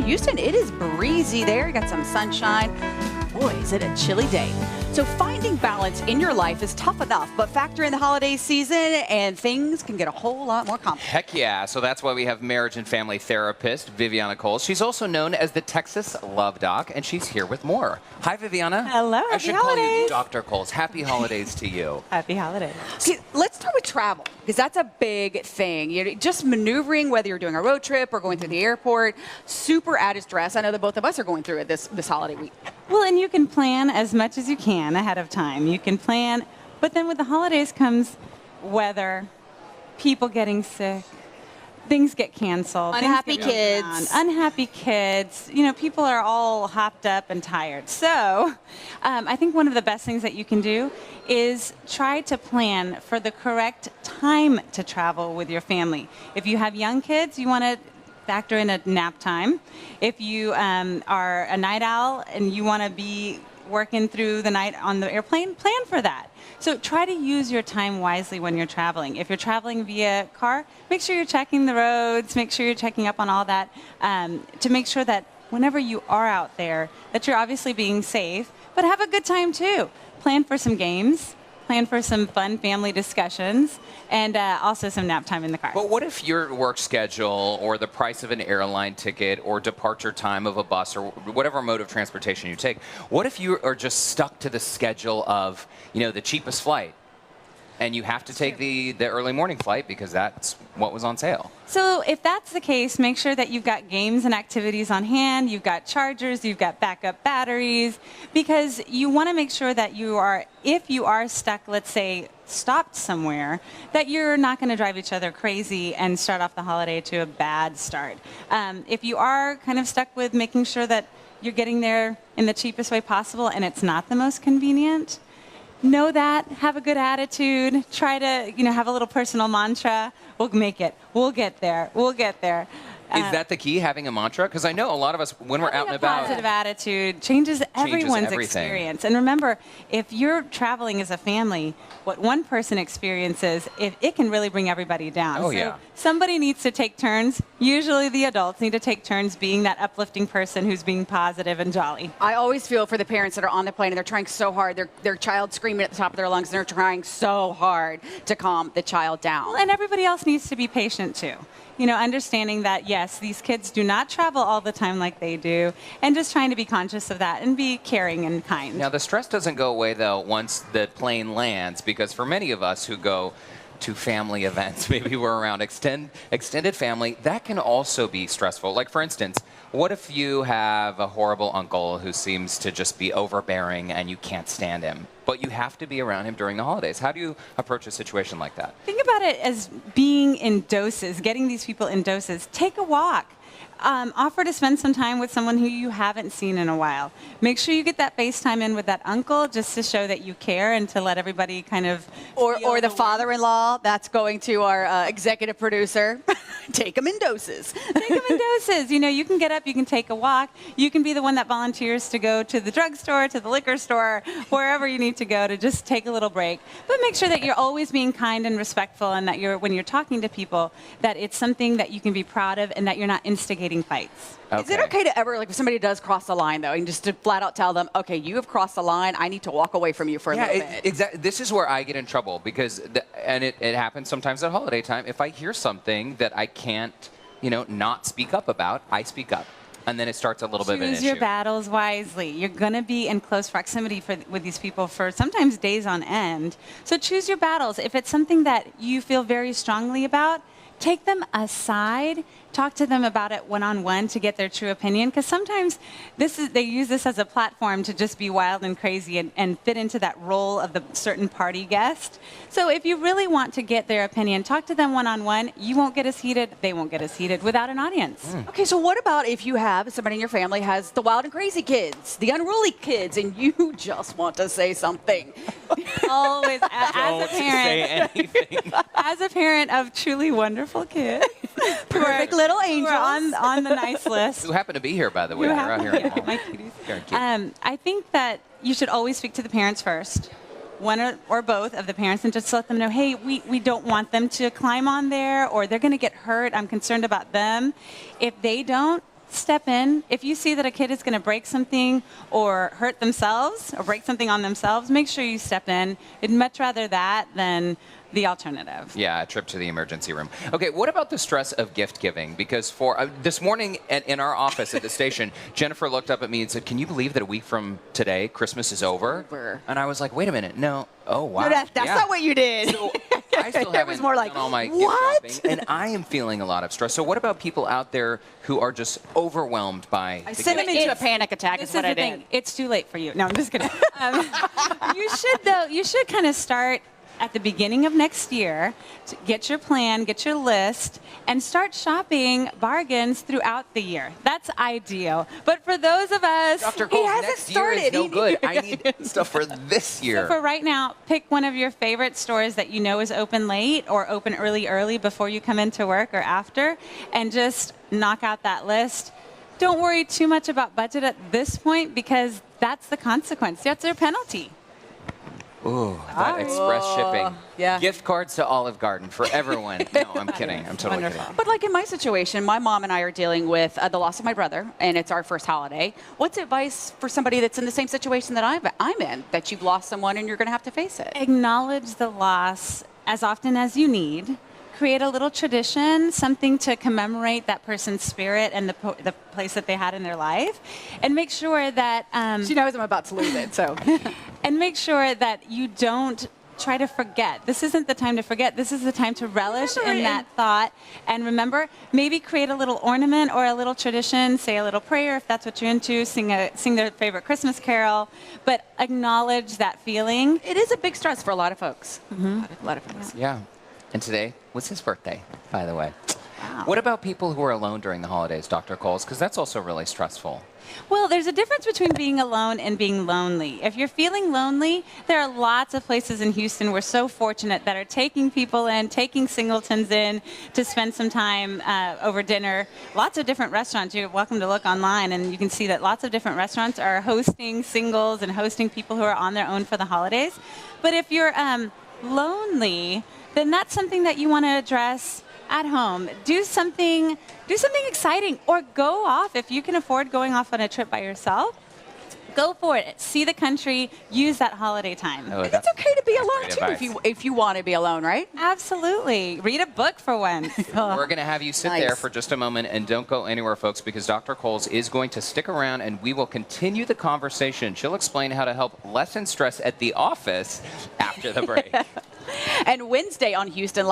in Houston, it is breezy there. You got some sunshine. Boy, is it a chilly day. So finding balance in your life is tough enough, but factor in the holiday season and things can get a whole lot more complicated. Heck yeah. So that's why we have marriage and family therapist Viviana Coles. She's also known as the Texas Love Doc, and she's here with more. Hi, Viviana. Hello, I should happy call you holidays. Dr. Coles. Happy holidays to you. Happy holidays. Okay, let's start with travel, because that's a big thing. You're just maneuvering, whether you're doing a road trip or going through the airport, super added stress. I know that both of us are going through it this holiday week. Well, and you can plan as much as you can ahead of time. You can plan, but then with the holidays comes weather, people getting sick, things get canceled. Unhappy things get moved kids. around, unhappy kids. You know, people are all hopped up and tired. So I think one of the best things that you can do is try to plan for the correct time to travel with your family. If you have young kids, you want to factor in a nap time. If you are a night owl and you want to be working through the night on the airplane, plan for that. So try to use your time wisely when you're traveling. If you're traveling via car, make sure you're checking the roads, make sure you're checking up on all that to make sure that whenever you are out there, that you're obviously being safe, but have a good time too. Plan for some games, plan for some fun family discussions, and also some nap time in the car. But what if your work schedule or the price of an airline ticket or departure time of a bus or whatever mode of transportation you take, what if you are just stuck to the schedule of, the cheapest flight and you have to take the early morning flight because that's what was on sale? So if that's the case, make sure that you've got games and activities on hand, you've got chargers, you've got backup batteries, because you want to make sure that if you are stuck, let's say, stopped somewhere, that you're not going to drive each other crazy and start off the holiday to a bad start. If you are kind of stuck with making sure that you're getting there in the cheapest way possible and it's not the most convenient, know that, have a good attitude, try to, have a little personal mantra. We'll make it. We'll get there. We'll get there. Is that the key, having a mantra? Because I know a lot of us, when we're out and about... Positive attitude changes everyone's everything. experience. And remember, if you're traveling as a family, what one person experiences, it can really bring everybody down. Oh, yeah. Somebody needs to take turns. Usually the adults need to take turns being that uplifting person who's being positive and jolly. I always feel for the parents that are on the plane and they're trying so hard. Their child screaming at the top of their lungs and they're trying so hard to calm the child down. Well, and everybody else needs to be patient too. Understanding that, yes, these kids do not travel all the time like they do, and just trying to be conscious of that and be caring and kind. Now, the stress doesn't go away, though, once the plane lands, because for many of us who go to family events, maybe we're around extended family, that can also be stressful. Like, for instance, what if you have a horrible uncle who seems to just be overbearing and you can't stand him, but you have to be around him during the holidays? How do you approach a situation like that? Think about it as being in doses, getting these people in doses. Take a walk. Offer to spend some time with someone who you haven't seen in a while. Make sure you get that FaceTime in with that uncle just to show that you care and to let everybody kind of Or the father-in-law, that's going to our executive producer. Take them in doses. Take them in doses. You can get up, you can take a walk. You can be the one that volunteers to go to the drugstore, to the liquor store, wherever you need to go to just take a little break. But make sure that you're always being kind and respectful, and that when you're talking to people, that it's something that you can be proud of and that you're not instigating fights. Okay. Is it okay to ever, if somebody does cross the line, though, and just to flat out tell them, okay, you have crossed the line, I need to walk away from you for a little bit? Exactly. This is where I get in trouble because, and it happens sometimes at holiday time, if I hear something that I can't, not speak up about, I speak up. And then it starts a little bit of an issue. Choose your battles wisely. You're going to be in close proximity with these people for sometimes days on end. So choose your battles. If it's something that you feel very strongly about, take them aside, talk to them about it one-on-one to get their true opinion, because sometimes they use this as a platform to just be wild and crazy and fit into that role of the certain party guest. So if you really want to get their opinion, talk to them one-on-one. You won't get as heated, they won't get as heated without an audience. Okay, so what about if you have somebody in your family has the wild and crazy kids, the unruly kids, and you just want to say something? Always, as a parent, say anything. as a parent of truly wonderful kids, Perfect little angels. who are on the nice list. Who happen to be here, by the way. You We're have- out here in the my mall. cuties. Very cute. I think that you should always speak to the parents first, one or both of the parents, and just let them know, hey, we don't want them to climb on there, or they're going to get hurt. I'm concerned about them. If they don't, step in. If you see that a kid is going to break something or hurt themselves or break something on themselves, make sure you step in. I'd much rather that than the alternative. Yeah, a trip to the emergency room. Okay, what about the stress of gift giving? Because for this morning in our office at the station, Jennifer looked up at me and said, "Can you believe that a week from today, Christmas is over?" And I was like, "Wait a minute, no. Oh, wow. No, that's not what you did. So I still It haven't was more like, done all my what? gift shopping, and I am feeling a lot of stress. So what about people out there who are just overwhelmed by I the sent gift them into a It's- panic attack This is what is I the did. thing. It's too late for you. No, I'm just kidding. You should kind of start at the beginning of next year, to get your plan, get your list, and start shopping bargains throughout the year. That's ideal. But for those of us, Dr. He Cole's hasn't next year is started. no good. I need stuff for this year. so for right now, pick one of your favorite stores that you know is open late or open early before you come into work or after, and just knock out that list. Don't worry too much about budget at this point because that's the consequence. That's their penalty. Ooh, that express shipping. yeah. Gift cards to Olive Garden for everyone. No, I'm kidding. I'm totally Wonderful. kidding. But like in my situation, my mom and I are dealing with the loss of my brother, and it's our first holiday. What's advice for somebody that's in the same situation that I'm in, that you've lost someone and you're going to have to face it? Acknowledge the loss as often as you need. Create a little tradition, something to commemorate that person's spirit and the place that they had in their life, and make sure that She knows I'm about to lose it, so. and make sure that you don't try to forget. This isn't the time to forget. This is the time to relish Remember in it. that thought. And remember, maybe create a little ornament or a little tradition. Say a little prayer if that's what you're into. Sing their favorite Christmas carol. But acknowledge that feeling. It is a big stress for a lot of folks. A lot of folks. Yeah. And today was his birthday, by the way. What about people who are alone during the holidays, Dr. Coles? Because that's also really stressful. Well, there's a difference between being alone and being lonely. If you're feeling lonely, there are lots of places in Houston we're so fortunate that are taking people in, taking singletons in to spend some time over dinner. Lots of different restaurants. You're welcome to look online, and you can see that lots of different restaurants are hosting singles and hosting people who are on their own for the holidays. But if you're lonely, then that's something that you want to address at home. Do something exciting, or go off if you can afford going off on a trip by yourself. Go for it. See the country. Use that holiday time. Oh, It's okay to be alone great too advice. if you want to be alone, right? Absolutely. Read a book for once. We're going to have you sit Nice. there for just a moment and don't go anywhere, folks, because Dr. Coles is going to stick around and we will continue the conversation. She'll explain how to help lessen stress at the office after the break. And Wednesday on Houston Live.